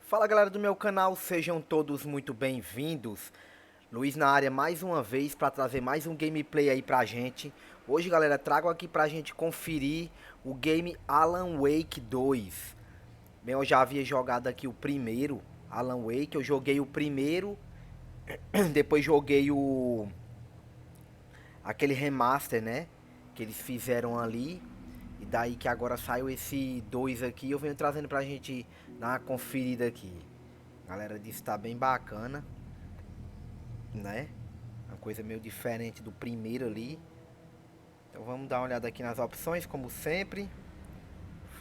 Fala galera do meu canal, sejam todos muito bem-vindos. Luiz na área mais uma vez para trazer mais um gameplay aí pra gente. Hoje galera, trago aqui pra gente conferir o game Alan Wake 2. Bem, eu já havia jogado aqui o primeiro Alan Wake, eu joguei o primeiro, depois joguei aquele remaster, né, que eles fizeram ali. E daí que agora saiu esse 2 aqui, eu venho trazendo pra gente dar uma conferida aqui. A galera disse que tá bem bacana, né? Uma coisa meio diferente do primeiro ali. Então vamos dar uma olhada aqui nas opções, como sempre.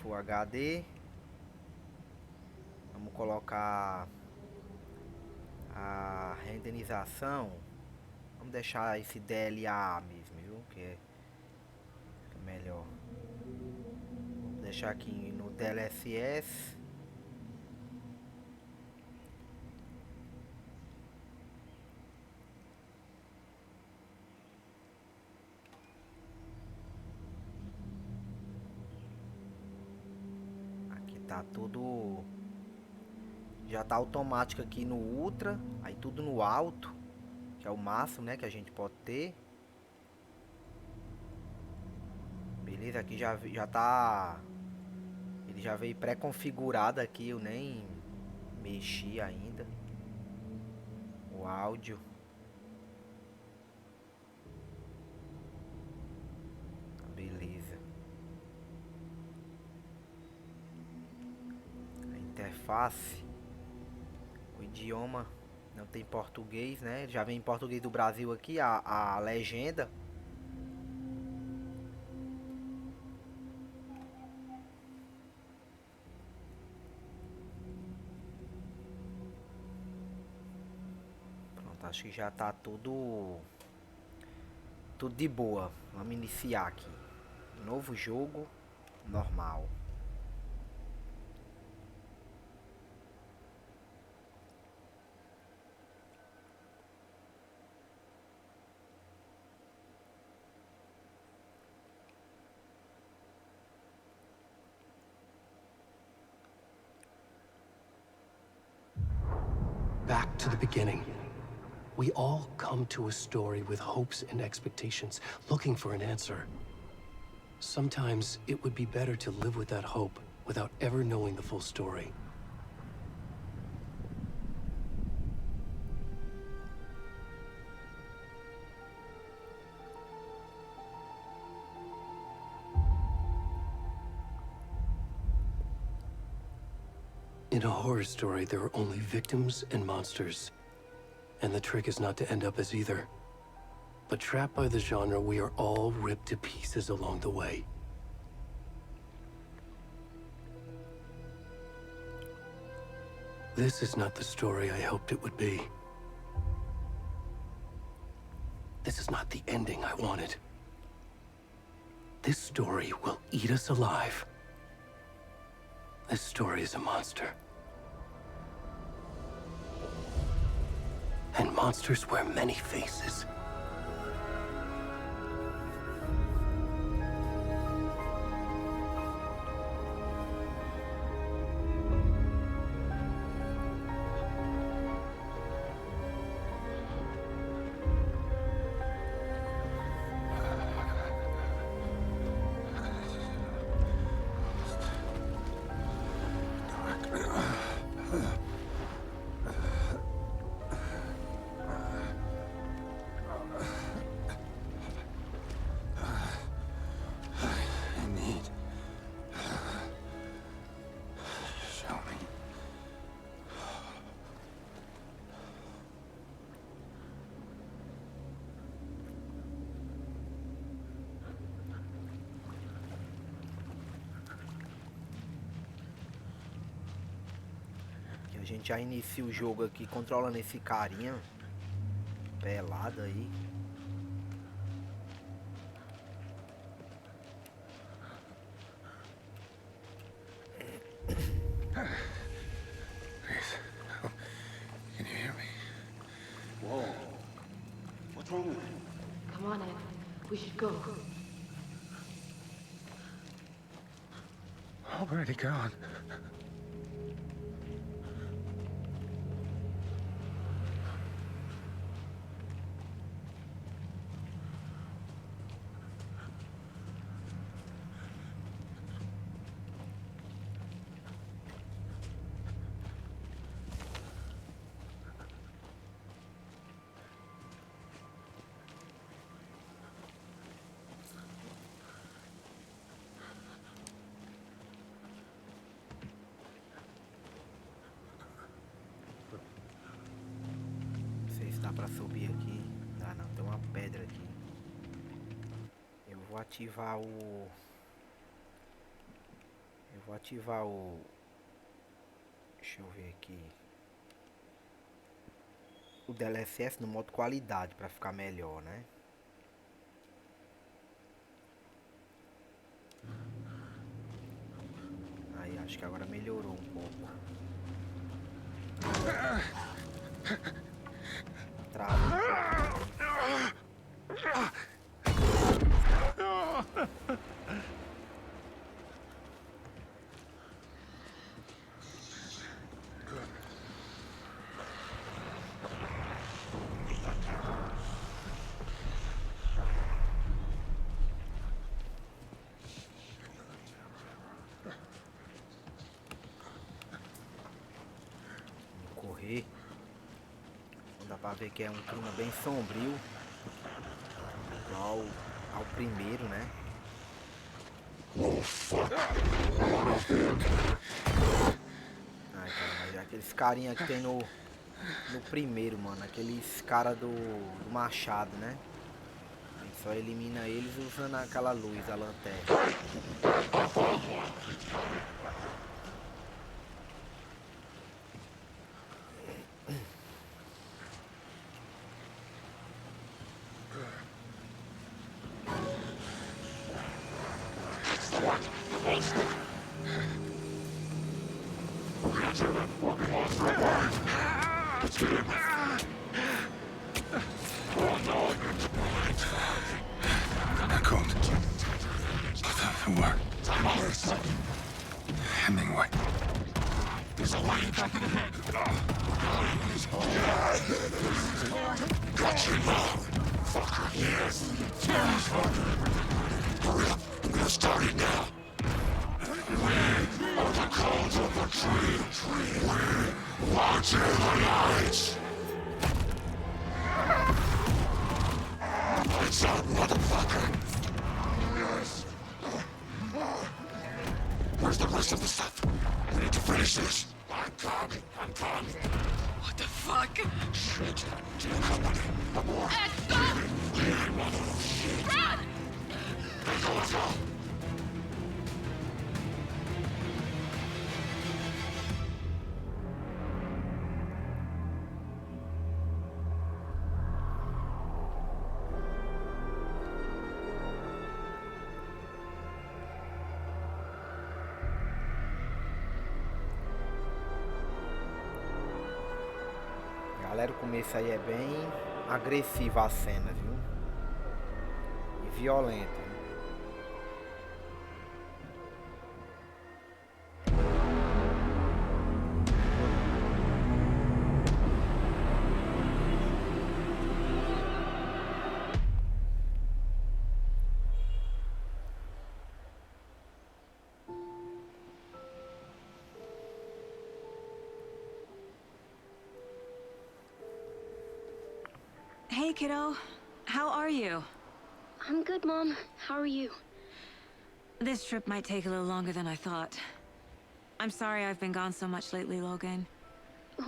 Full HD. Vamos colocar a renderização. Vamos deixar esse DLA mesmo, viu? Que é melhor. Vamos deixar aqui no DLSS. Aqui tá tudo... Já tá automático aqui no Ultra. Aí tudo no alto, que é o máximo, né, que a gente pode ter. Beleza, aqui já tá... Ele já veio pré-configurado aqui, eu nem mexi ainda. O áudio. Beleza. A interface. O idioma não tem português, né? Já vem em português do Brasil aqui, a legenda. Pronto, acho que já tá tudo de boa. Vamos iniciar aqui. Novo jogo, normal. Back to the beginning. We all come to a story with hopes and expectations, looking for an answer. Sometimes it would be better to live with that hope without ever knowing the full story. In a horror story, there are only victims and monsters. And the trick is not to end up as either. But trapped by the genre, we are all ripped to pieces along the way. This is not the story I hoped it would be. This is not the ending I wanted. This story will eat us alive. This story is a monster. And monsters wear many faces. A gente já inicia o jogo aqui controlando esse carinha pelado aí. Please. Oh, can you hear me? Whoa. What's wrong with him? Come on, Ed. We should go. Already gone. vou ativar o... Eu vou ativar o... Deixa eu ver aqui. O DLSS no modo qualidade pra ficar melhor, né? Aí, acho que agora melhorou um pouco. Trava. Correr. Dá pra ver que é um clima bem sombrio, igual ao primeiro, né? Ai, cara, aqueles carinha que tem no primeiro, mano. Aqueles cara do machado, né? A gente só elimina eles usando aquela luz, a lanterna. Hemingway. There's a light back in ahead. Got you now, fucker. Yes. Hurry up. I'm gonna start it now. We are the cause of the tree. We watch in the lights. Lights out, motherfucker. Yes. Where's the rest of the stuff? We need to finish this. I'm coming. What the fuck? Shit. To the company. Abort. Stop! Lead, mother of shit. Run! Let's go. Galera, o começo aí é bem agressivo a cena, viu? E violenta. Hey, kiddo. How are you? I'm good, Mom. How are you? This trip might take a little longer than I thought. I'm sorry I've been gone so much lately, Logan.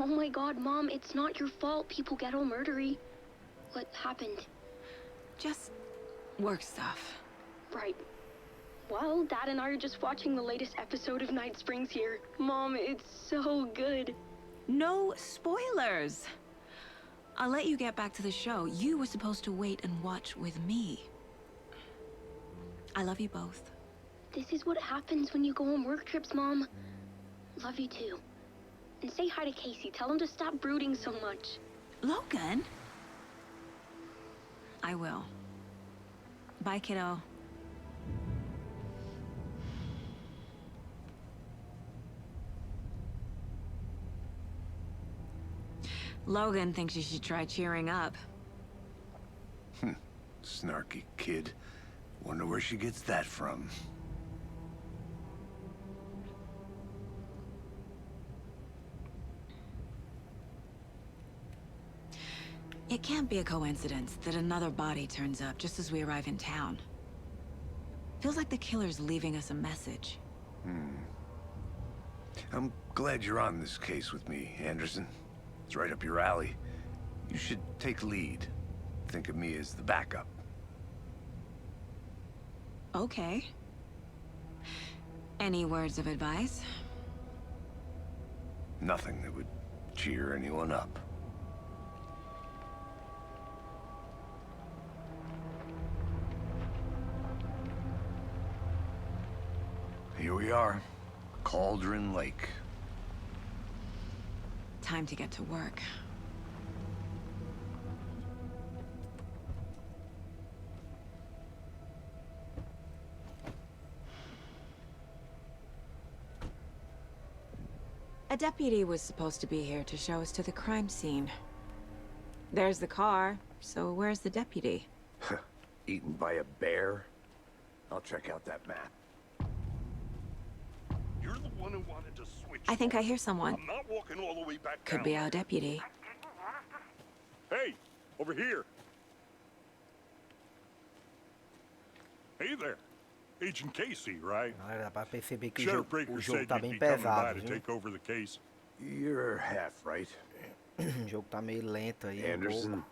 Oh my god, Mom, it's not your fault people get all murdery. What happened? Just work stuff. Right. Well, Dad and I are just watching the latest episode of Night Springs here. Mom, it's so good. No spoilers! I'll let you get back to the show. You were supposed to wait and watch with me. I love you both. This is what happens when you go on work trips, Mom. Love you too. And say hi to Casey. Tell him to stop brooding so much. Logan? I will. Bye, kiddo. Logan thinks you should try cheering up. Snarky kid. Wonder where she gets that from. It can't be a coincidence that another body turns up just as we arrive in town. Feels like the killer's leaving us a message. I'm glad you're on this case with me, Anderson. It's right up your alley. You should take lead. Think of me as the backup. Okay. Any words of advice? Nothing that would cheer anyone up. Here we are, Cauldron Lake. Time to get to work. A deputy was supposed to be here to show us to the crime scene. There's the car, so where's the deputy? Eaten by a bear? I'll check out that map. You're the one who wanted to switch. I think I hear someone. I'm not walking all the way back Could down. be our deputy. Hey, over here. Hey there. Agent Casey, right? Galera, dá pra perceber que Sheriff o Breaker jogo said tá you'd bem be coming by pesado, to viu? take over the case. You're half right. O jogo tá meio lento aí. Anderson,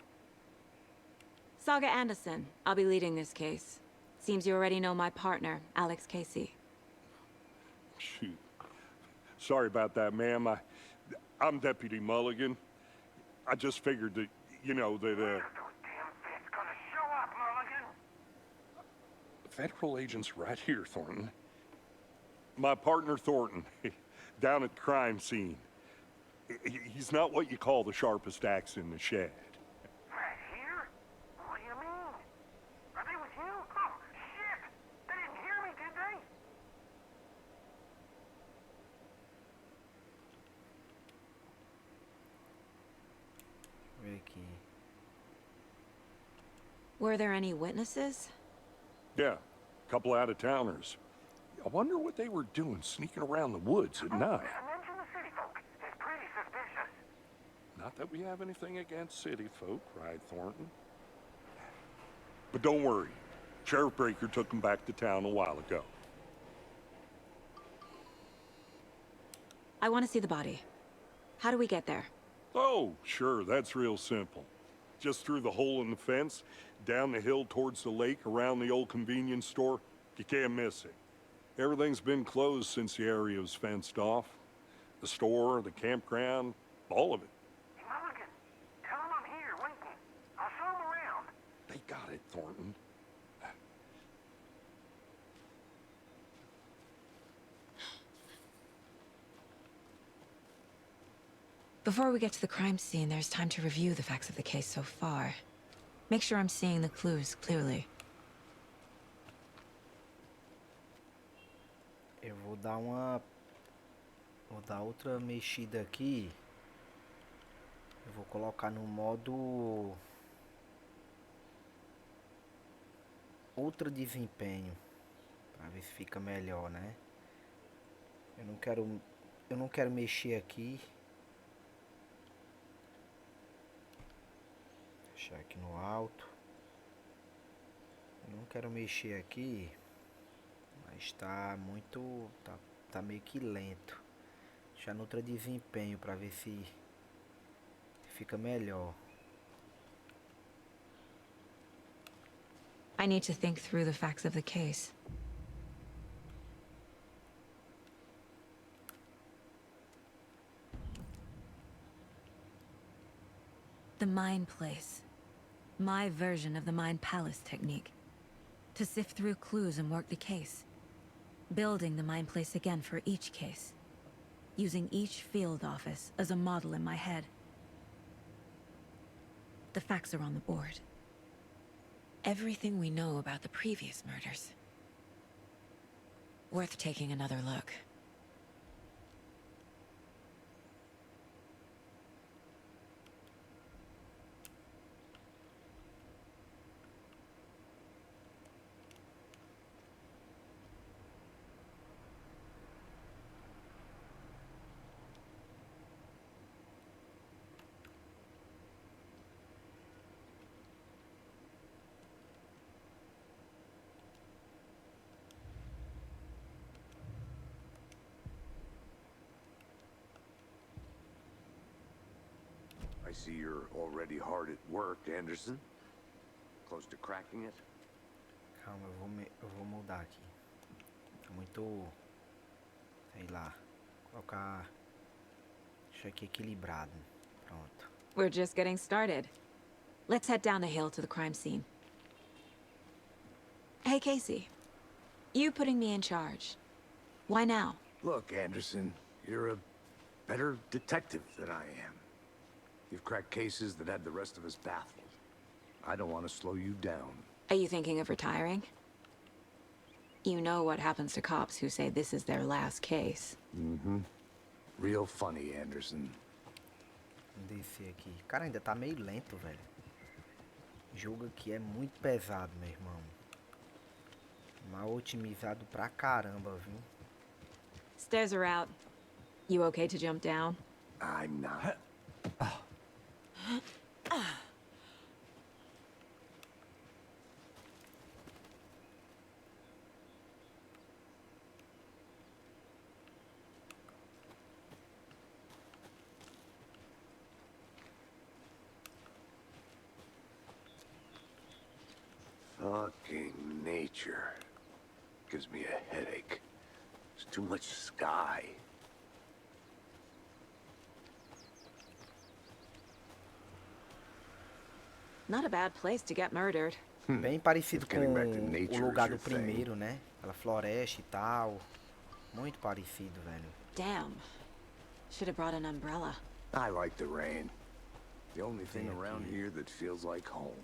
Saga Anderson. I'll be leading this case. Seems you already know my partner, Alex Casey. Shoot. Sorry about that, ma'am. I'm Deputy Mulligan. I just figured that, you know, that, Federal agents right here, Thornton. My partner, Thornton, down at the crime scene. He's not what you call the sharpest axe in the shed. Right here? What do you mean? Are they with you? Oh, shit! They didn't hear me, did they? Deixa eu ver aqui. Were there any witnesses? Yeah, a couple out-of-towners. I wonder what they were doing sneaking around the woods at night. Mention the city folk. It's pretty suspicious. Not that we have anything against city folk, right, Thornton? But don't worry. Sheriff Breaker took them back to town a while ago. I want to see the body. How do we get there? Oh, sure, that's real simple. Just through the hole in the fence, down the hill towards the lake, around the old convenience store. You can't miss it. Everything's been closed since the area was fenced off. The store, the campground, all of it. Hey, Mulligan, tell them I'm here, waiting. I'll show them around. They got it, Thornton. Before we get to the crime scene, there's time to review the facts of the case so far. Make sure I'm seeing the clues clearly. Eu vou dar uma... Vou dar outra mexida aqui. Eu vou colocar no modo... Ultra desempenho. Pra ver se fica melhor, né? Eu não quero mexer aqui. Deixar aqui no alto. Eu não quero mexer aqui. Mas tá muito... Tá meio que lento. Deixar no ultra desempenho pra ver se fica melhor. I need to think through the facts of the case. The Mind Place. My version of the Mind Palace technique. To sift through clues and work the case. Building the Mind Place again for each case. Using each field office as a model in my head. The facts are on the board. Everything we know about the previous murders. Worth taking another look. I see you're already hard at work, Anderson. Close to cracking it? Calma, eu vou mudar aqui. Tá muito... sei lá. Colocar... Deixa aqui equilibrado. Pronto. We're just getting started. Let's head down the hill to the crime scene. Hey, Casey. You putting me in charge. Why now? Look, Anderson, you're a better detective than I am. You've cracked cases that had the rest of us baffled. I don't want to slow you down. Are you thinking of retiring? You know what happens to cops who say this is their last case. Mm-hmm. Real funny, Anderson. Descer aqui. Cara, ainda tá meio lento, velho. O jogo aqui é muito pesado, meu irmão. Mal otimizado pra caramba, viu? Stairs are out. You okay to jump down? I'm not. Fucking nature. Gives me a headache. There's too much sky. Not a bad place to get murdered. Bem parecido com Getting back to nature o lugar is do your thing. primeiro, né? Aquela floresta e tal. Muito parecido, velho. Damn. Should have brought an umbrella. I like the rain. The only thing Thank around you. here that feels like home.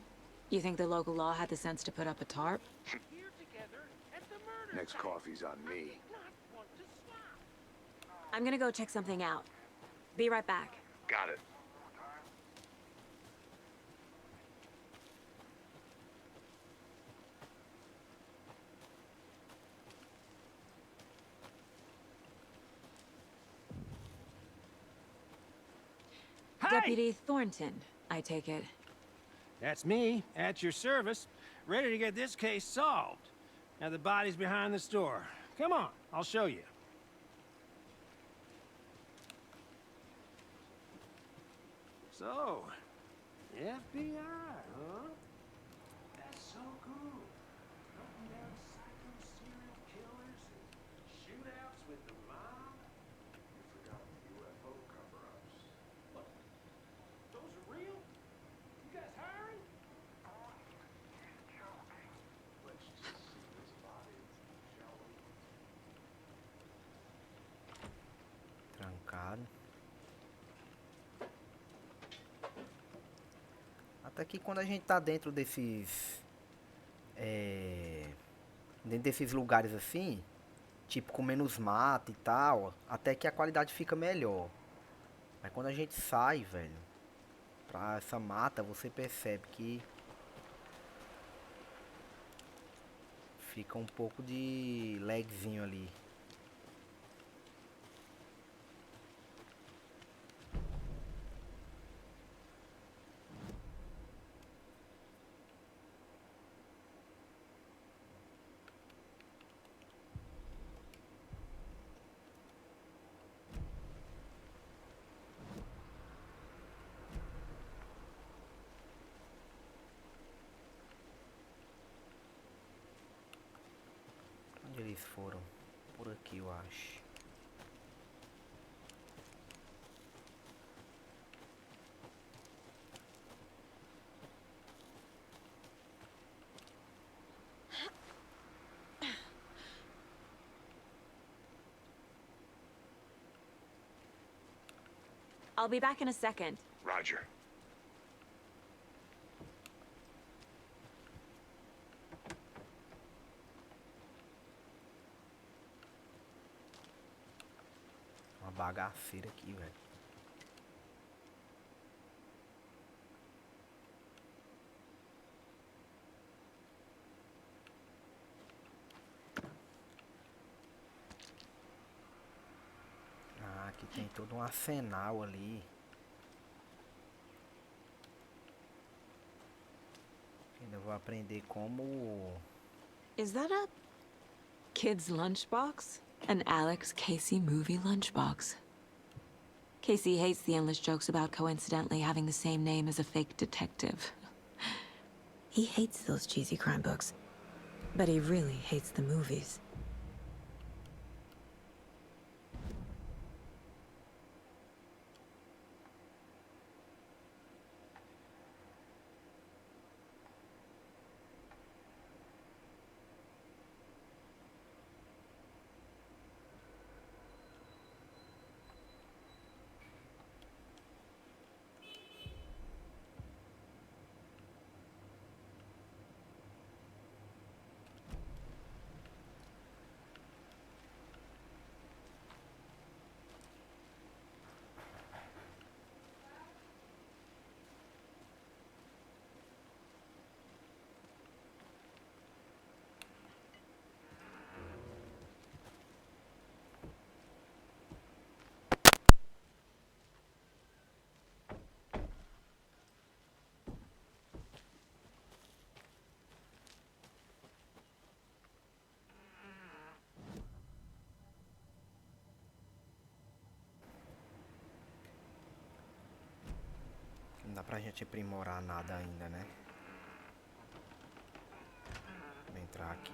You think the local law had the sense to put up a tarp? Here together at the murder Next site. coffee's on me. Not want to stop. I'm gonna go check something out. Be right back. Got it. Deputy Thornton, I take it. That's me, at your service, ready to get this case solved. Now the body's behind the store. Come on, I'll show you. So, FBI, huh? That's so cool. Hunting down psycho serial killers and shootouts with the mob. You forgot the UFO cover-ups. What? Those are real? You guys hiring? Let's just see this body, shall we? Trancado. Até que quando a gente tá dentro desses... dentro desses lugares assim, tipo com menos mata e tal, até que a qualidade fica melhor. Mas quando a gente sai, velho, pra essa mata, você percebe que fica um pouco de lagzinho ali. Onde eles foram? Por aqui, eu acho. I'll be back in a second. Roger. Uma bagaceira aqui, velho. Ah, aqui tem todo um arsenal ali. Ainda vou aprender como... Is that a kid's lunchbox? An Alex Casey movie lunchbox. Casey hates the endless jokes about coincidentally having the same name as a fake detective. He hates those cheesy crime books. But he really hates the movies. Não dá pra gente aprimorar nada ainda, né? Vou entrar aqui.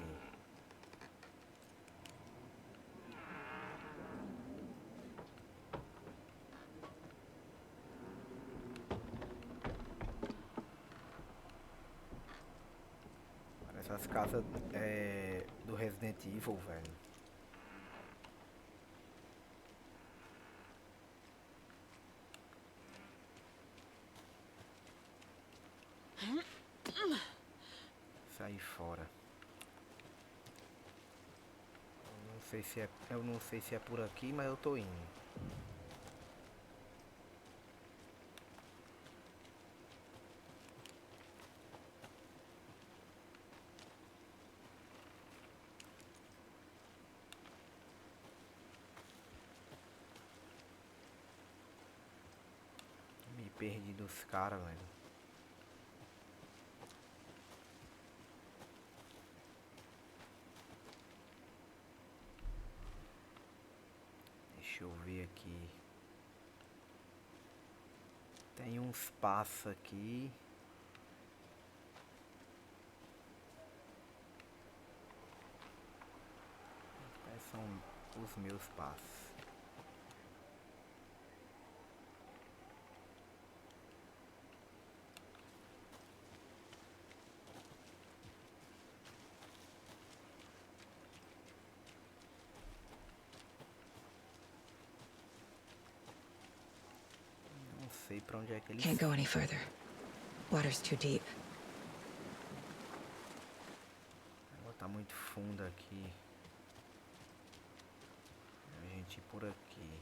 Parece as casas do Resident Evil, velho. Sair fora. Eu não sei se é por aqui, mas eu tô indo. Me perdi dos caras, velho. Deixa eu ver aqui. Tem uns passos aqui. Esses são os meus passos. Não sei pra onde é que eles... Can't go any further. Water's too deep. A água tá muito funda aqui. A gente ir por aqui.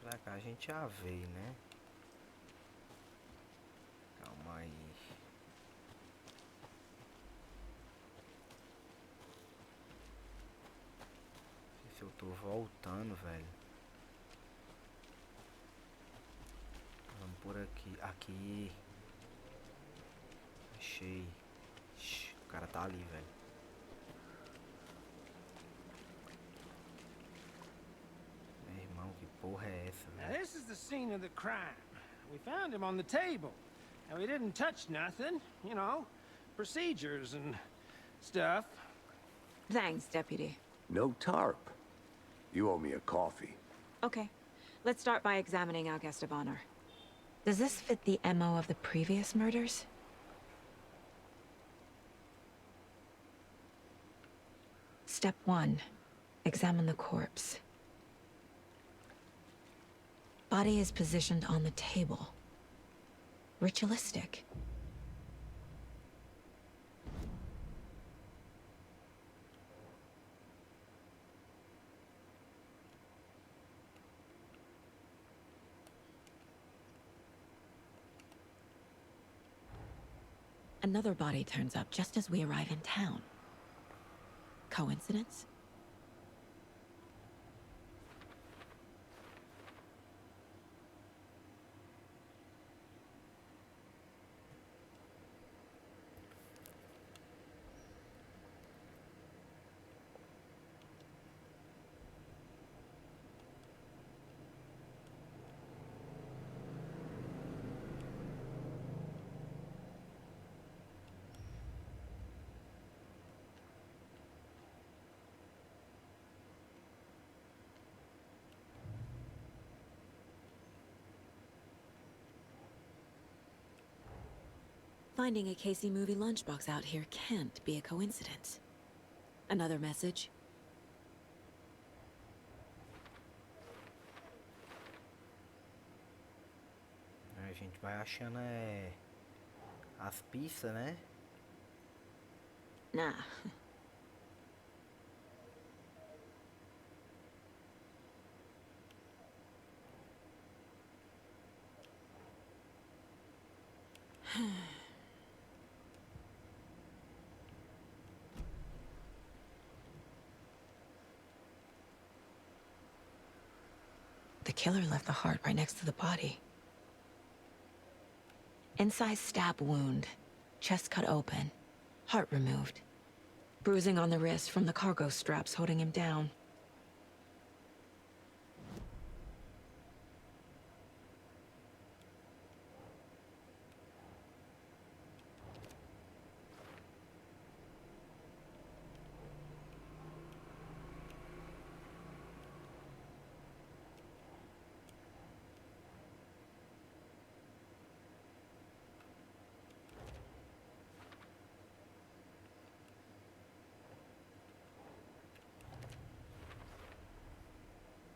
Pra cá a gente já veio, né? Calma aí. Não sei se eu tô voltando, velho. Vamos por aqui. Aqui. Achei. Ixi, o cara tá ali, velho. Meu irmão, que porra é essa, Now, velho? this is the scene of the crime. We found him on the table. And we didn't touch nothing, you know, procedures and stuff. Thanks, Deputy. No tarp. You owe me a coffee. Okay, let's start by examining our guest of honor. Does this fit the MO of the previous murders? Step 1. Examine the corpse. Body is positioned on the table. Ritualistic. Another body turns up just as we arrive in town. Coincidence? Finding a Casey movie lunchbox out here can't be a coincidence. Another message? A gente vai achando as pistas, né? Nah. The killer left the heart right next to the body. Incised stab wound, chest cut open, heart removed. Bruising on the wrist from the cargo straps holding him down.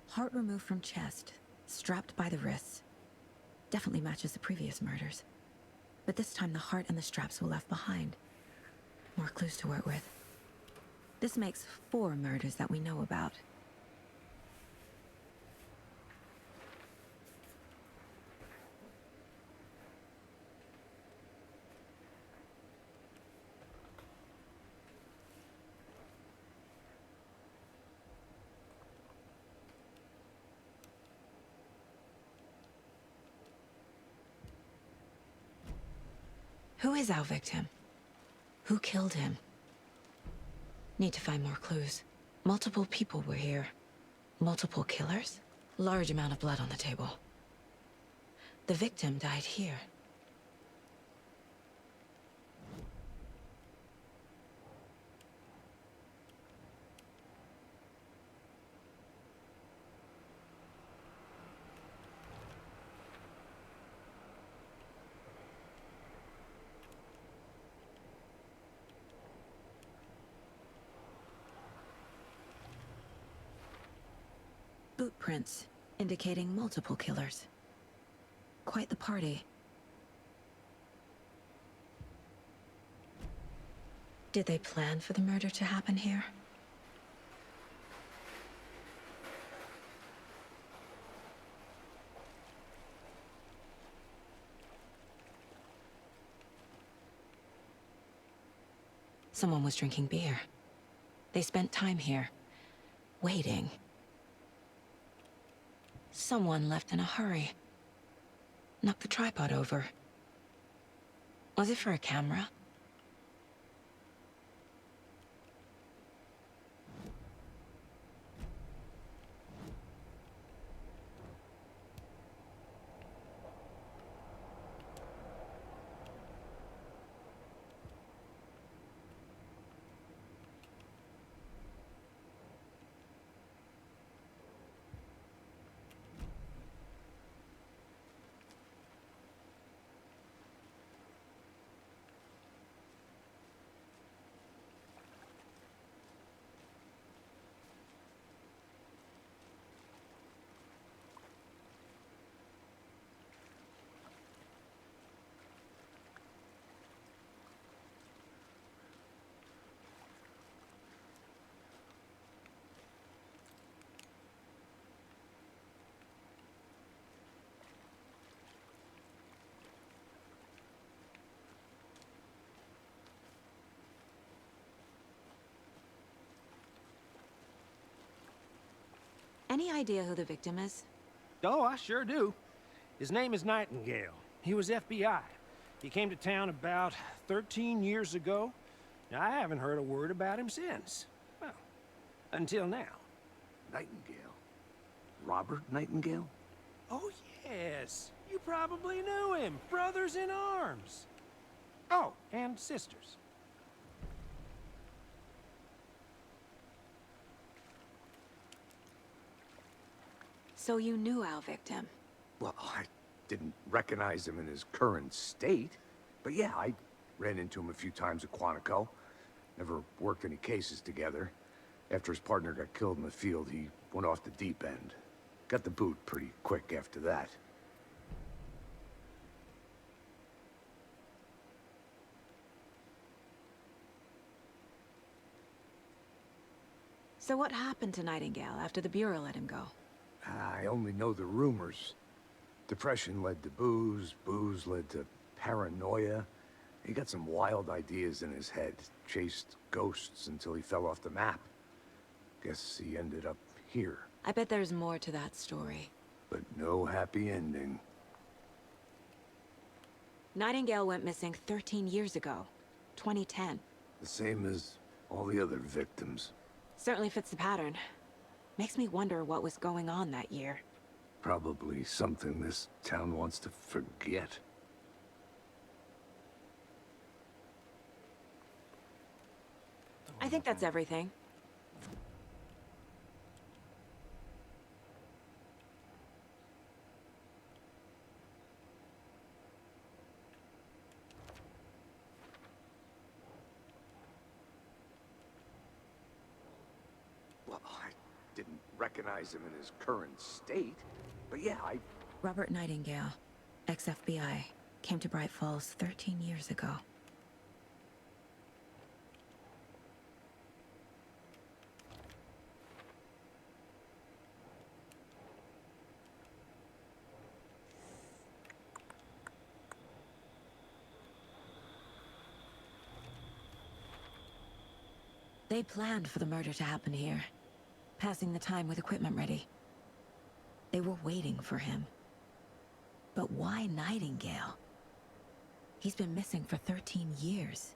Heart removed from chest, strapped by the wrists. Definitely matches the previous murders. But this time the heart and the straps were left behind. More clues to work with. This makes 4 murders that we know about. Who is our victim? Who killed him? Need to find more clues. Multiple people were here. Multiple killers? Large amount of blood on the table. The victim died here. Boot prints, indicating multiple killers. Quite the party. Did they plan for the murder to happen here? Someone was drinking beer. They spent time here, waiting. Someone left in a hurry. Knocked the tripod over. Was it for a camera? Any idea who the victim is? Oh, I sure do. His name is Nightingale. He was FBI. He came to town about 13 years ago. Now, I haven't heard a word about him since. Well, until now. Nightingale? Robert Nightingale? Oh, yes. You probably knew him. Brothers in arms. Oh, and sisters. So you knew our victim? Well, I didn't recognize him in his current state. But yeah, I Ran into him a few times at Quantico. Never worked any cases together. After his partner got killed in the field, he went off the deep end. Got the boot pretty quick after that. So what happened to Nightingale after the Bureau let him go? I only know the rumors. Depression led to booze, booze led to paranoia. He got some wild ideas in his head, chased ghosts until he fell off the map. Guess he ended up here. I bet there's more to that story. But no happy ending. Nightingale went missing 13 years ago, 2010. The same as all the other victims. Certainly fits the pattern. Makes me wonder what was going on that year. Probably something this town wants to forget. I think that's everything. Well, I didn't recognize him in his current state, but yeah, Robert Nightingale, ex-FBI, came to Bright Falls 13 years ago. They planned for the murder to happen here, passing the time with equipment ready. They were waiting for him. But why Nightingale? He's been missing for 13 years.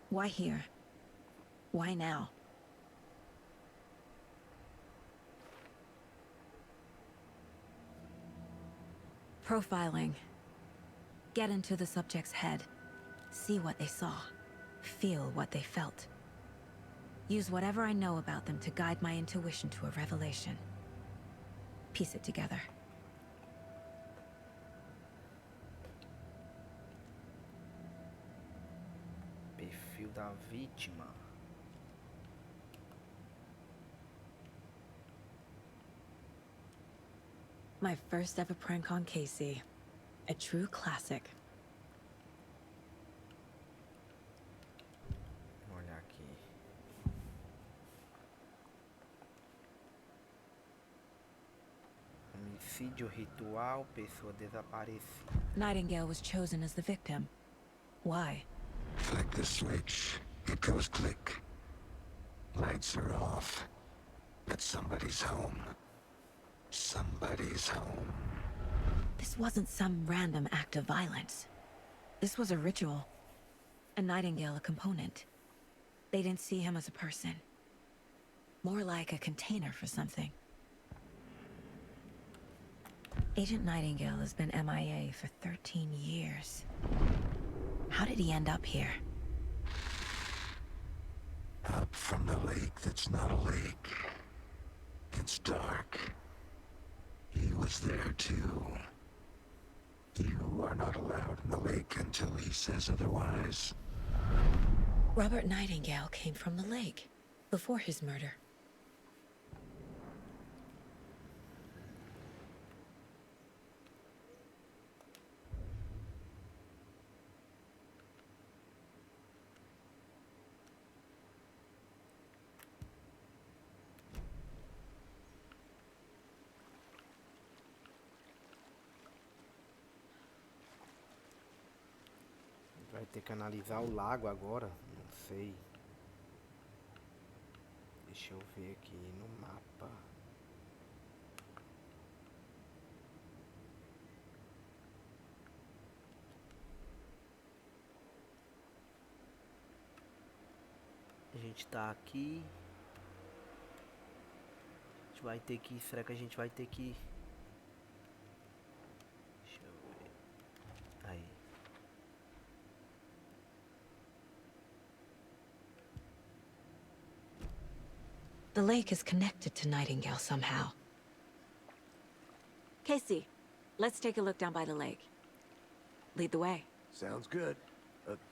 Why here? Why now? Profiling. Get into the subject's head. See what they saw. Feel what they felt. Use whatever I know about them to guide my intuition to a revelation. Piece it together. Perfil da vítima. My first ever prank on Casey. A true classic. Olha aqui. Homicídio ritual, pessoa desaparecida. Nightingale was chosen as the victim. Why? Flick the switch, it goes click. Lights are off. But somebody's home. Somebody's home. This wasn't some random act of violence. This was a ritual. And Nightingale a component. They didn't see him as a person. More like a container for something. Agent Nightingale has been MIA for 13 years. How did he end up here? Up from the lake that's not a lake. It's dark. He was there too. You are not allowed in the lake until he says otherwise. Robert Nightingale came from the lake, before his murder. Vai ter que analisar o lago agora, não sei. Deixa eu ver aqui no mapa. A gente tá aqui. A gente vai ter que... Será que a gente vai ter que... Deixa eu ver. Aí. The lake is connected to Nightingale somehow. Casey, let's take a look down by the lake. Lead the way. Sounds good.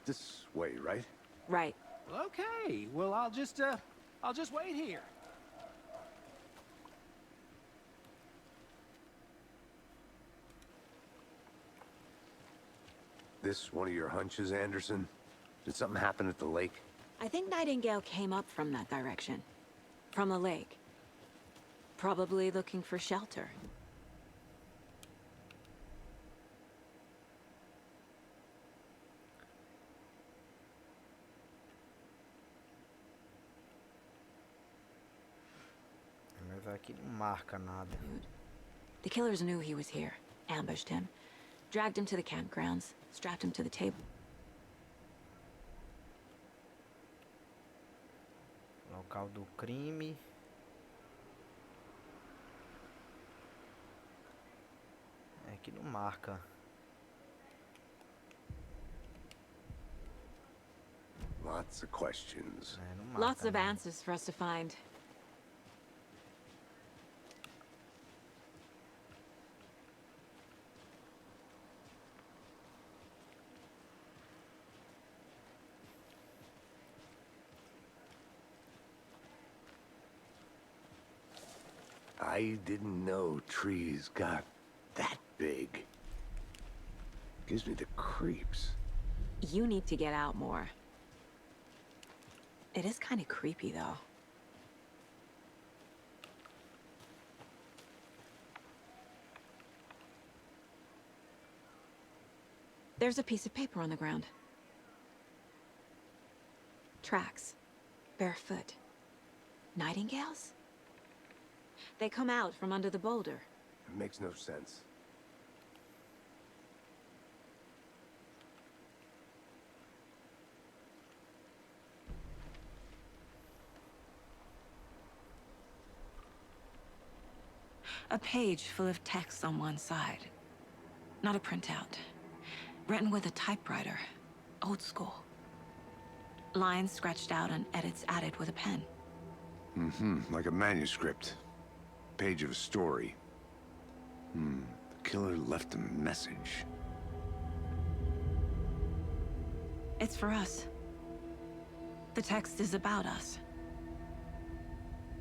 This way, right? Right. Okay, well, I'll just wait here. This one of your hunches, Anderson? Did something happen at the lake? I think Nightingale came up from that direction. From the lake. Probably looking for shelter. Mas aqui não marca nada. The killers knew he was here, ambushed him, dragged him to the campgrounds, strapped him to the table. Local do crime. Aqui não marca. Lots of questions. Não marca Lots of nada. answers for us to find. I didn't know trees got that big. Gives me the creeps. You need to get out more. It is kind of creepy, though. There's a piece of paper on the ground. Tracks. Barefoot. Nightingales? They come out from under the boulder. It makes no sense. A page full of text on one side. Not a printout. Written with a typewriter. Old school. Lines scratched out and edits added with a pen. Like a manuscript. Page of a story. The killer left a message. It's for us. The text is about us.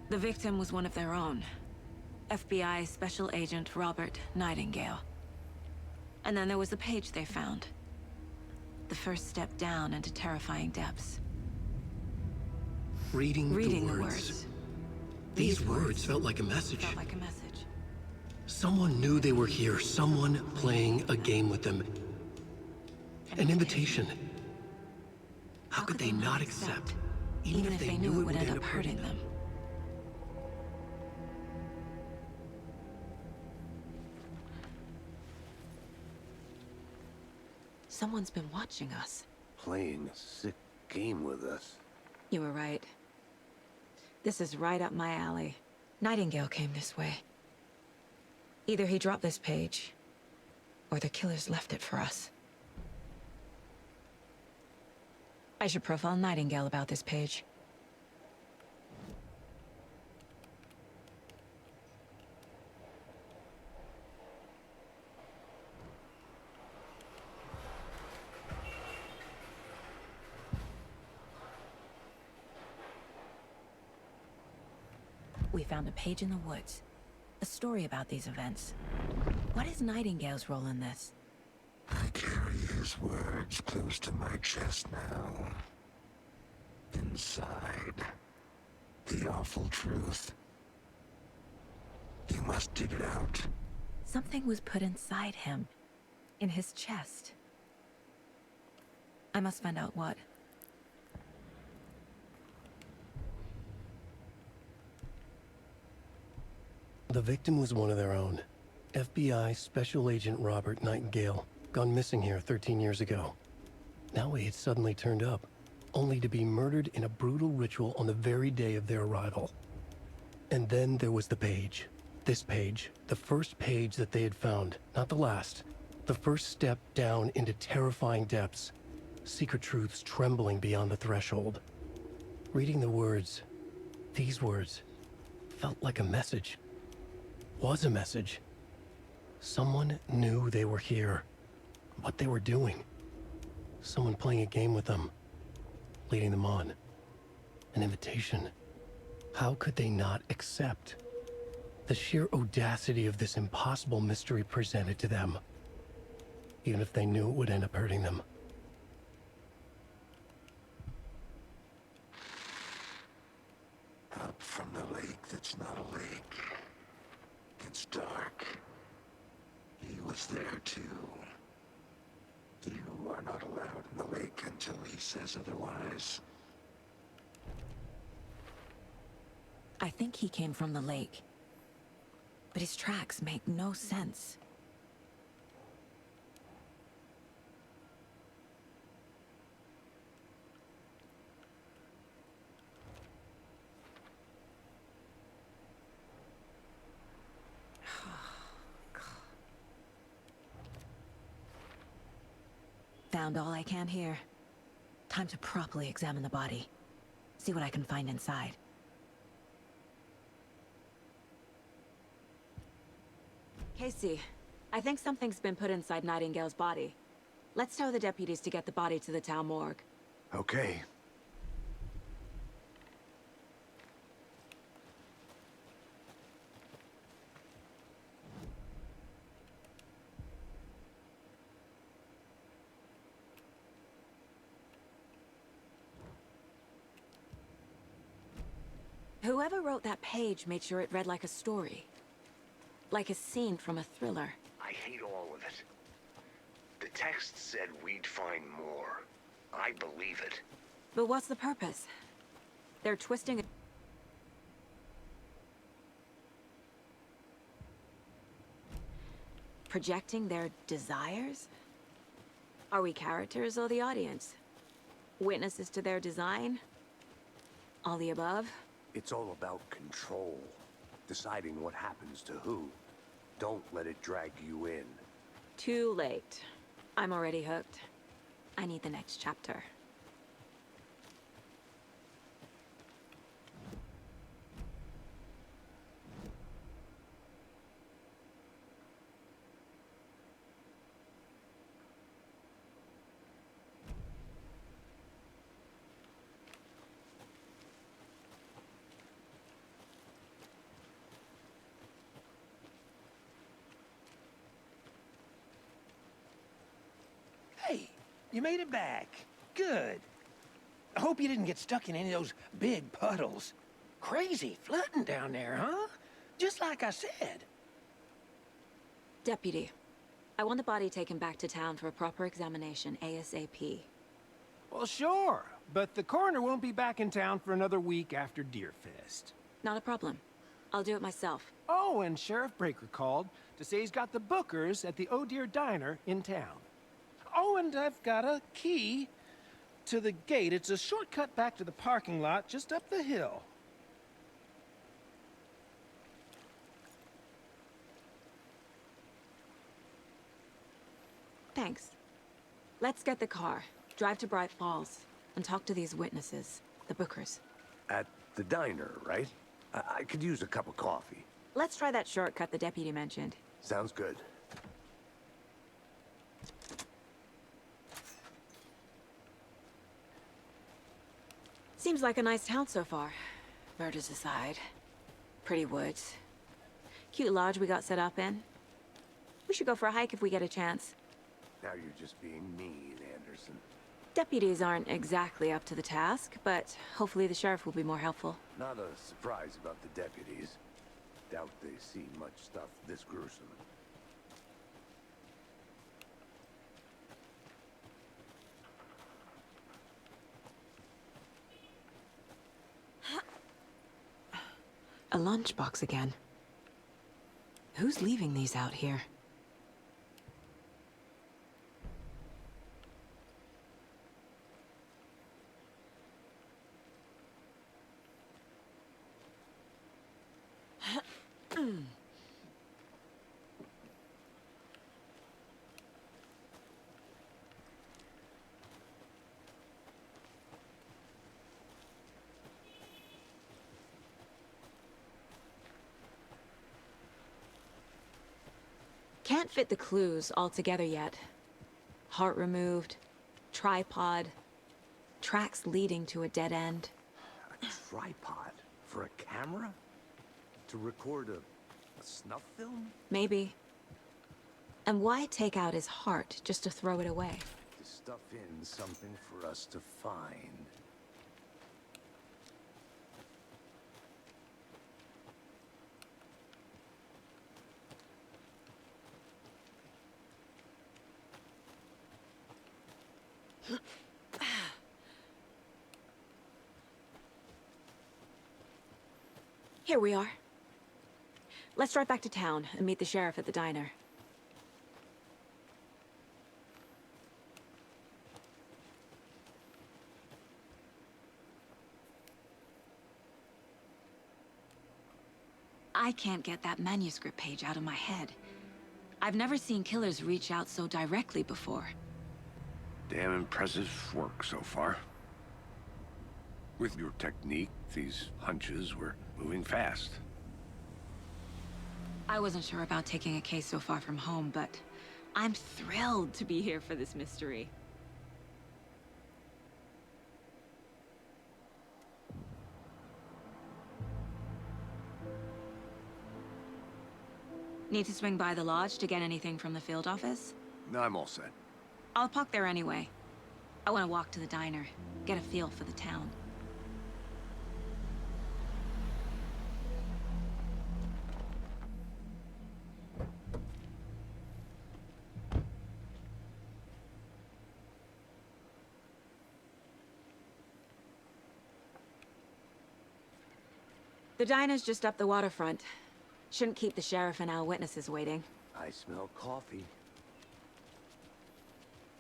The victim was one of their own. FBI Special Agent Robert Nightingale. And then there was the page they found. The first step down into terrifying depths. Reading Reading the words. These words felt like a message. Felt like a message. Someone knew they were here, someone playing a game with them. An invitation. How could they not accept, even if they knew it would end up hurting them? Someone's been watching us. Playing a sick game with us. You were right. This is right up my alley. Nightingale came this way. Either he dropped this page, or the killers left it for us. I should profile Nightingale about this page. We found a page in the woods. A story about these events. What is Nightingale's role in this? I carry his words close to my chest now. Inside, the awful truth. You must dig it out. Something was put inside him. In his chest. I must find out what. The victim was one of their own. FBI Special Agent Robert Nightingale, gone missing here 13 years ago. Now he had suddenly turned up, only to be murdered in a brutal ritual on the very day of their arrival. And then there was the page. This page, the first page that they had found, not the last. The first step down into terrifying depths. Secret truths trembling beyond the threshold. Reading the words, these words, felt like a message. Was a message. Someone knew they were here. What they were doing. Someone playing a game with them, leading them on. An invitation. How could they not accept? The sheer audacity of this impossible mystery presented to them, even if they knew it would end up hurting them. Up from the lake that's not a lake. It's dark. He was there too. You are not allowed in the lake until he says otherwise. I think he came from the lake. But his tracks make no sense. Found all I can here. Time to properly examine the body. See what I can find inside. Casey, I think something's been put inside Nightingale's body. Let's tell the deputies to get the body to the town morgue. Okay. Whoever wrote that page made sure it read like a story. Like a scene from a thriller. I hate all of it. The text said we'd find more. I believe it. But what's the purpose? They're twisting it. Projecting their desires? Are we characters or the audience? Witnesses to their design? All the above? It's all about control. Deciding what happens to who. Don't let it drag you in. Too late. I'm already hooked. I need the next chapter. Hey, you made it back. Good. I hope you didn't get stuck in any of those big puddles. Crazy flooding down there, huh? Just like I said. Deputy, I want the body taken back to town for a proper examination ASAP. Well, sure, but the coroner won't be back in town for another week after Deerfest. Not a problem. I'll do it myself. Oh, and Sheriff Breaker called to say he's got the bookers at the Oh Dear Diner in town. Oh, and I've got a key to the gate. It's a shortcut back to the parking lot just up the hill. Thanks. Let's get the car, drive to Bright Falls, and talk to these witnesses, the bookers. At the diner, right? I could use a cup of coffee. Let's try that shortcut the deputy mentioned. Sounds good. Seems like a nice town so far. Murders aside. Pretty woods. Cute lodge we got set up in. We should go for a hike if we get a chance. Now you're just being mean, Anderson. Deputies aren't exactly up to the task, but hopefully the sheriff will be more helpful. Not a surprise about the deputies. Doubt they see much stuff this gruesome. A lunchbox again. Who's leaving these out here? Can't fit the clues all together yet. Heart removed, tripod, tracks leading to a dead end. A tripod? For a camera? To record a snuff film? Maybe. And why take out his heart just to throw it away? To stuff in something for us to find. Here we are. Let's drive back to town and meet the sheriff at the diner. I can't get that manuscript page out of my head. I've never seen killers reach out so directly before. Damn impressive work so far. With your technique, these hunches were moving fast. I wasn't sure about taking a case so far from home, but I'm thrilled to be here for this mystery. Need to swing by the lodge to get anything from the field office? No, I'm all set. I'll park there anyway. I want to walk to the diner, get a feel for the town. The diner's just up the waterfront. Shouldn't keep the sheriff and our witnesses waiting. I smell coffee.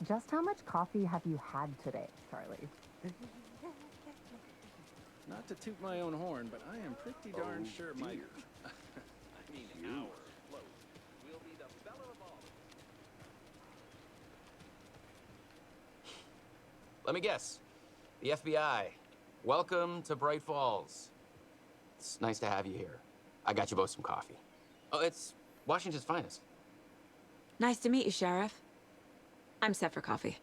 Just how much coffee have you had today, Charlie? Not to toot my own horn, but I am pretty darn sure my... dear. I mean, our float will be the belle of all. Let me guess. The FBI. Welcome to Bright Falls. It's nice to have you here. I got you both some coffee. Oh, it's Washington's finest. Nice to meet you, Sheriff. I'm set for coffee.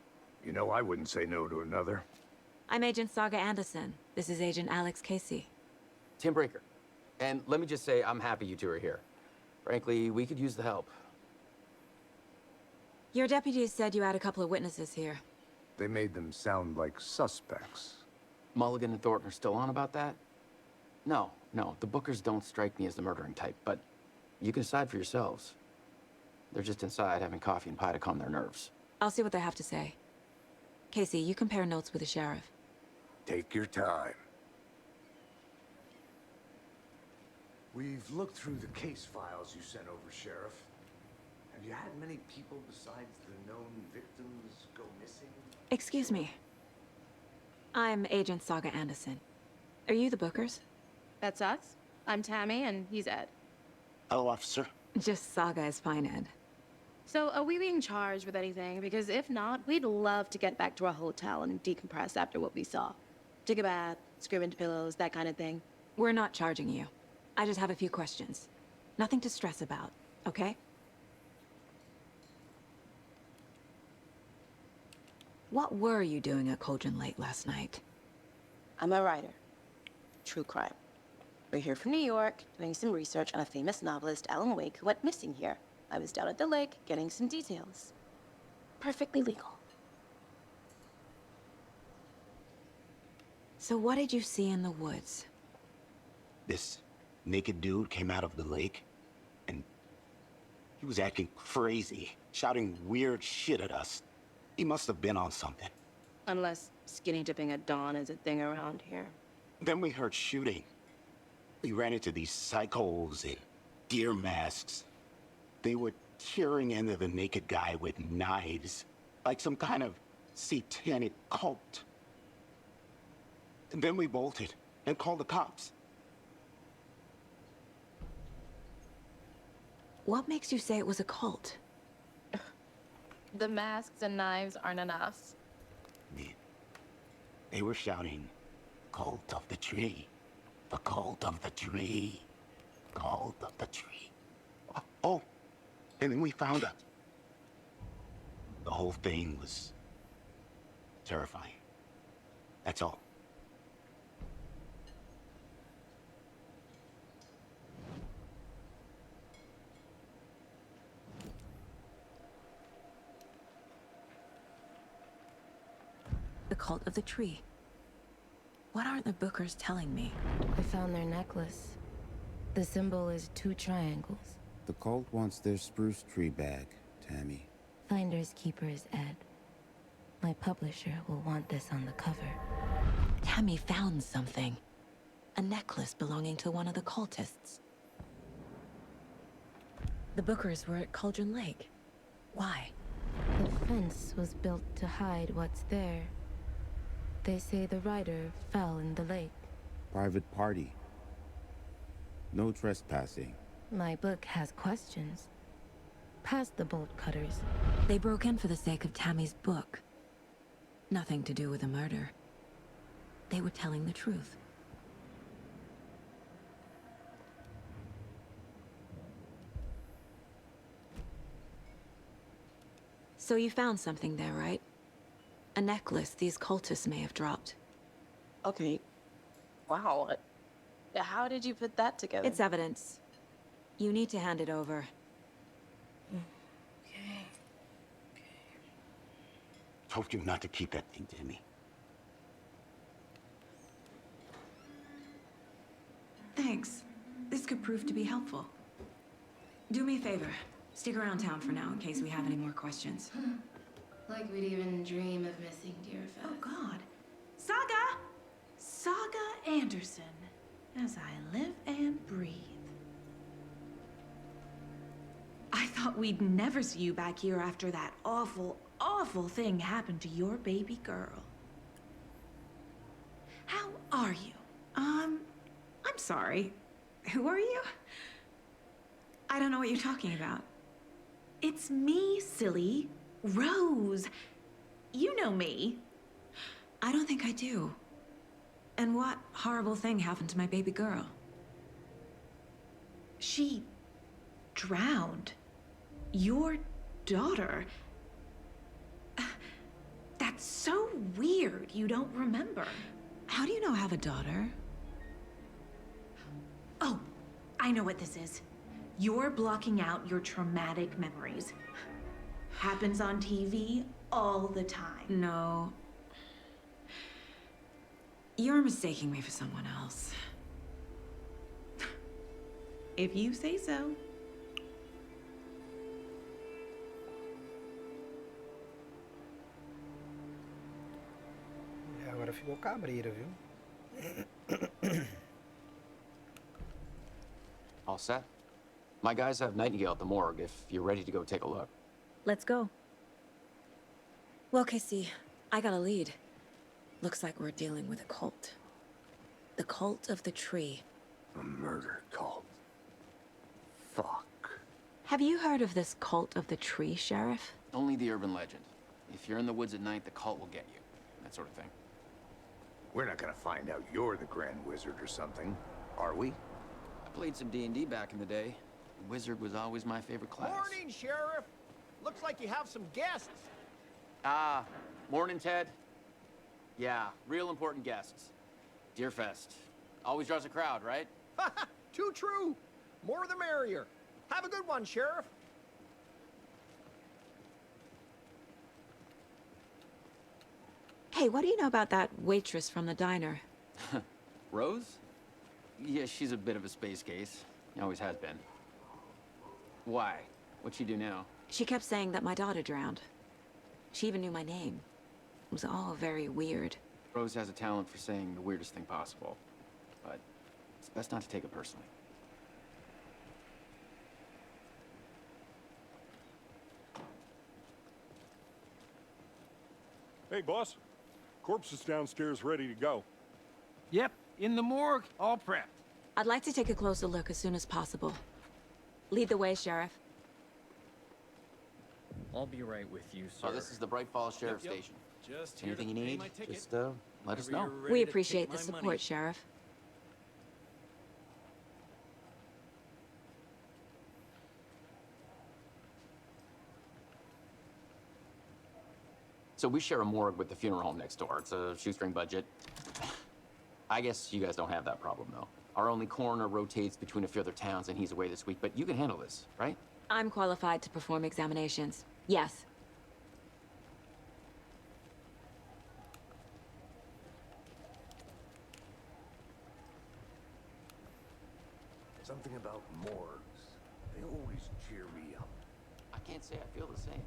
You know, I wouldn't say no to another. I'm Agent Saga Anderson. This is Agent Alex Casey. Tim Breaker. And let me just say, I'm happy you two are here. Frankly, we could use the help. Your deputies said you had a couple of witnesses here. They made them sound like suspects. Mulligan and Thornton are still on about that? No, the Bookers don't strike me as the murdering type, but you can decide for yourselves. They're just inside having coffee and pie to calm their nerves. I'll see what they have to say. Casey, you compare notes with the sheriff. Take your time. We've looked through the case files you sent over, Sheriff. Have you had many people besides the known victims go missing? Excuse me. I'm Agent Saga Anderson. Are you the Bookers? That's us. I'm Tammy, and he's Ed. Hello, officer. Just Saga is fine, Ed. So, are we being charged with anything? Because if not, we'd love to get back to our hotel and decompress after what we saw. Take a bath, scream into pillows, that kind of thing. We're not charging you. I just have a few questions. Nothing to stress about, okay? What were you doing at Cauldron Lake last night? I'm a writer. True crime. We're here from New York, doing some research on a famous novelist, Alan Wake, who went missing here. I was down at the lake, getting some details. Perfectly legal. So what did you see in the woods? This naked dude came out of the lake, and he was acting crazy, shouting weird shit at us. He must have been on something. Unless skinny dipping at dawn is a thing around here. Then we heard shooting. We ran into these psychos in deer masks. They were tearing into the naked guy with knives, like some kind of satanic cult. And then we bolted and called the cops. What makes you say it was a cult? The masks and knives aren't enough. They were shouting, "Cult of the tree, the cult of the tree, cult of the tree." Oh, and then we found out. The whole thing was Terrifying. That's all. The cult of the tree. What aren't the Bookers telling me? I found their necklace. The symbol is 2 triangles. The cult wants their spruce tree back, Tammy. Finders keepers, Ed. My publisher will want this on the cover. Tammy found something. A necklace belonging to one of the cultists. The Bookers were at Cauldron Lake. Why? The fence was built to hide what's there. They say the rider fell in the lake. Private party. No trespassing. My book has questions. Past the bolt cutters. They broke in for the sake of Tammy's book. Nothing to do with the murder. They were telling the truth. So you found something there, right? A necklace these cultists may have dropped. Okay. Wow. How did you put that together? It's evidence. You need to hand it over. Okay. Told you not to keep that thing, Tammy. Thanks. This could prove to be helpful. Do me a favor. Stick around town for now in case we have any more questions. Like we'd even dream of missing dear Fez. Oh, God. Saga! Saga Anderson. As I live and breathe. I thought we'd never see you back here after that awful, awful thing happened to your baby girl. How are you? I'm sorry. Who are you? I don't know what you're talking about. It's me, silly. Rose. You know me. I don't think I do. And what horrible thing happened to my baby girl? She drowned. Your daughter. That's so weird you don't remember. How do you know I have a daughter? Oh, I know what this is. You're blocking out your traumatic memories. Happens on TV all the time. No. You're mistaking me for someone else. If you say so. E agora ficou cabreira, viu? All set? My guys have Nightingale at the morgue if you're ready to go take a look. Let's go. Well, Casey, I got a lead. Looks like we're dealing with a cult. The cult of the tree. A murder cult. Fuck. Have you heard of this cult of the tree, Sheriff? Only the urban legend. If you're in the woods at night, the cult will get you. That sort of thing. We're not gonna find out you're the Grand Wizard or something, are we? I played some D&D back in the day. Wizard was always my favorite class. Morning, Sheriff. Looks like you have some guests. Ah, morning, Ted. Yeah, real important guests. Deerfest. Always draws a crowd, right? Too true. More the merrier. Have a good one, Sheriff. Hey, what do you know about that waitress from the diner? Rose? Yeah, she's a bit of a space case. Always has been. Why? What'd she do now? She kept saying that my daughter drowned. She even knew my name. It was all very weird. Rose has a talent for saying the weirdest thing possible. But it's best not to take it personally. Hey, boss. Corpse is downstairs ready to go. Yep, in the morgue, all prepped. I'd like to take a closer look as soon as possible. Lead the way, Sheriff. I'll be right with you, sir. Oh, this is the Bright Falls Sheriff Station. Just here Anything to you pay need, my ticket. just let us Whenever know. you're ready We to take appreciate my the support, money. Sheriff. So we share a morgue with the funeral home next door. It's a shoestring budget. I guess you guys don't have that problem, though. Our only coroner rotates between a few other towns, and he's away this week, but you can handle this, right? I'm qualified to perform examinations. Yes. Something about morgues. They always cheer me up. I can't say I feel the same.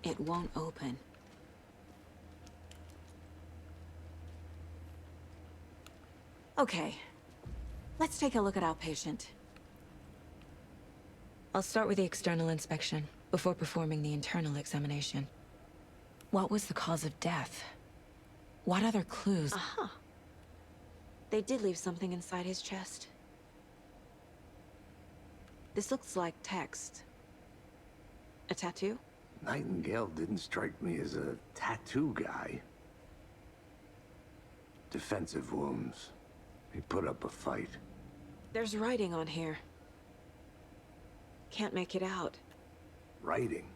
It won't open. Okay, let's take a look at our patient. I'll start with the external inspection before performing the internal examination. What was the cause of death? What other clues? Aha. They did leave something inside his chest. This looks like text. A tattoo? Nightingale didn't strike me as a tattoo guy. Defensive wounds. He put up a fight. There's writing on here. Can't make it out. Writing?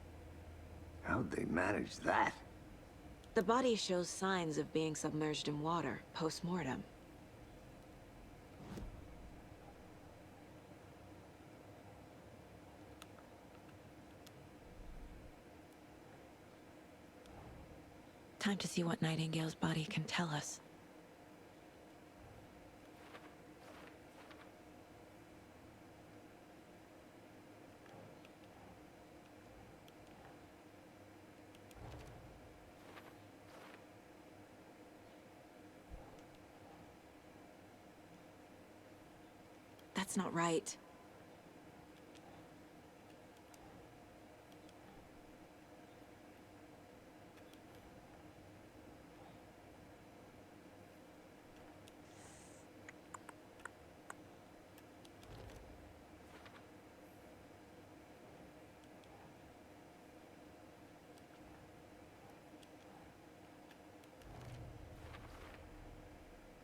How'd they manage that? The body shows signs of being submerged in water, post-mortem. Time to see what Nightingale's body can tell us. That's not right.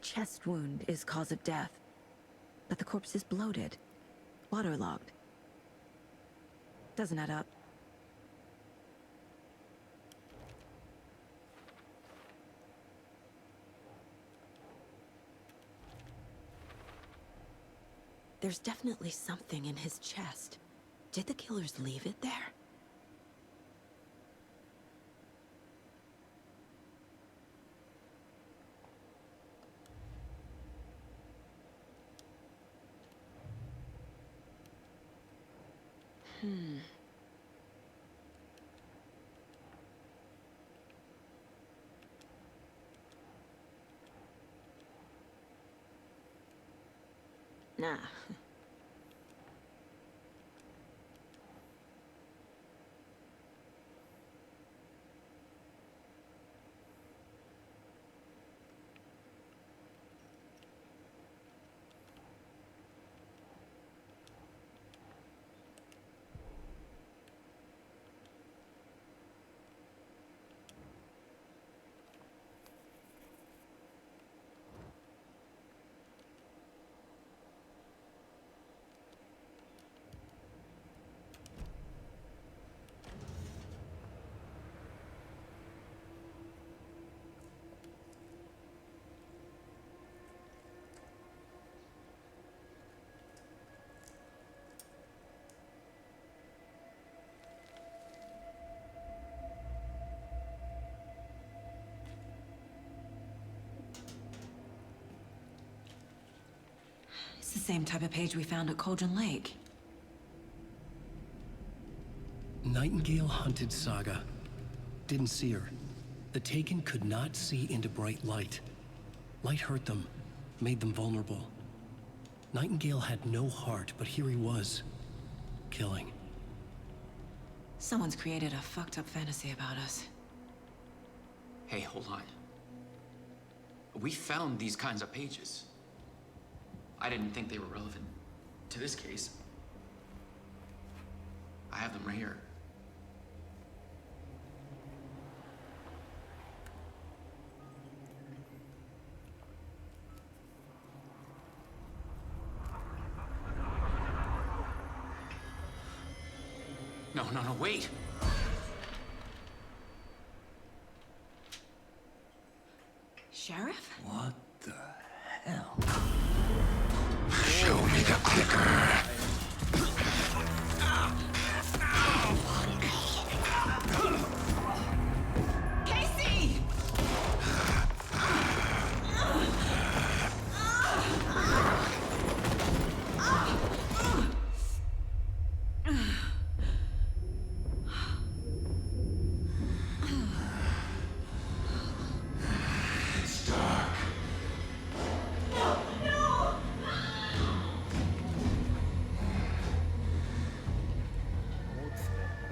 Chest wound is cause of death, but the corpse is bloated, waterlogged. Doesn't add up. There's definitely something in his chest. Did the killers leave it there? Nah. It's the same type of page we found at Cauldron Lake. Nightingale hunted Saga. Didn't see her. The Taken could not see into bright light. Light hurt them, made them vulnerable. Nightingale had no heart, but here he was, killing. Someone's created a fucked up fantasy about us. Hey, hold on. We found these kinds of pages. I didn't think they were relevant to this case. I have them right here. No, wait! Sheriff? What the hell? Show me the clicker. Casey!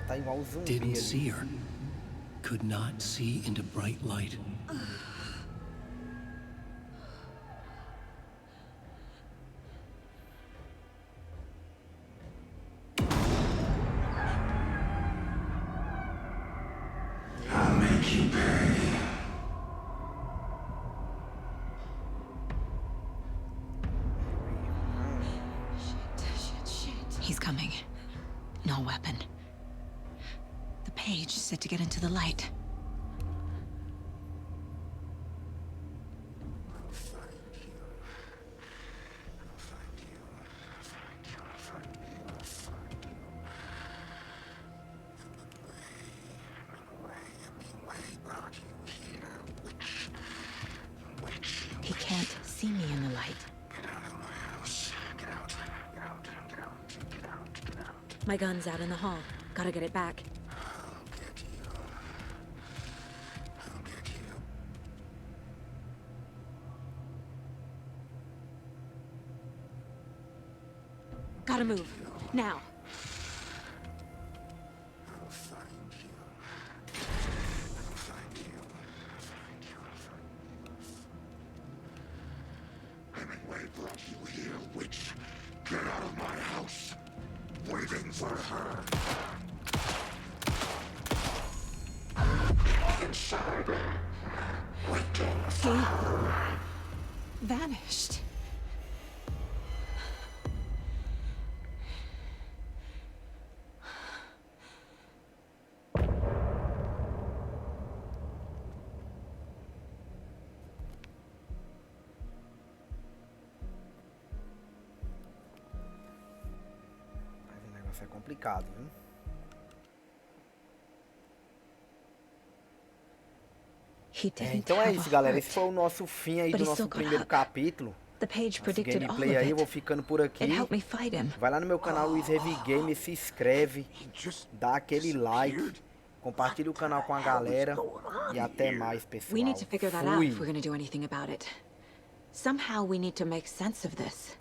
Tá igual zumbi Didn't ali. see her. Could not see into bright light. I'll make you pay. Shit. He's coming. No weapon. The page said to get into the light. He can't see me in the light. My gun's out in the hall. Gotta get it back. Gotta move. Now. Hemingway brought you here, witch. Get out of my house. Waiting for her. Inside. Waiting for her. Vanished. Mas o negócio é complicado, viu? Então é isso, galera. Esse foi o nosso fim aí do nosso primeiro capítulo. Nosso gameplay aí, eu vou ficando por aqui. Vai lá no meu canal Luiz Heavy Game, se inscreve, dá aquele like, compartilha o canal com a galera e até mais, pessoal. We need to figure that out if we're gonna do anything about it. Somehow we need to make sense of this.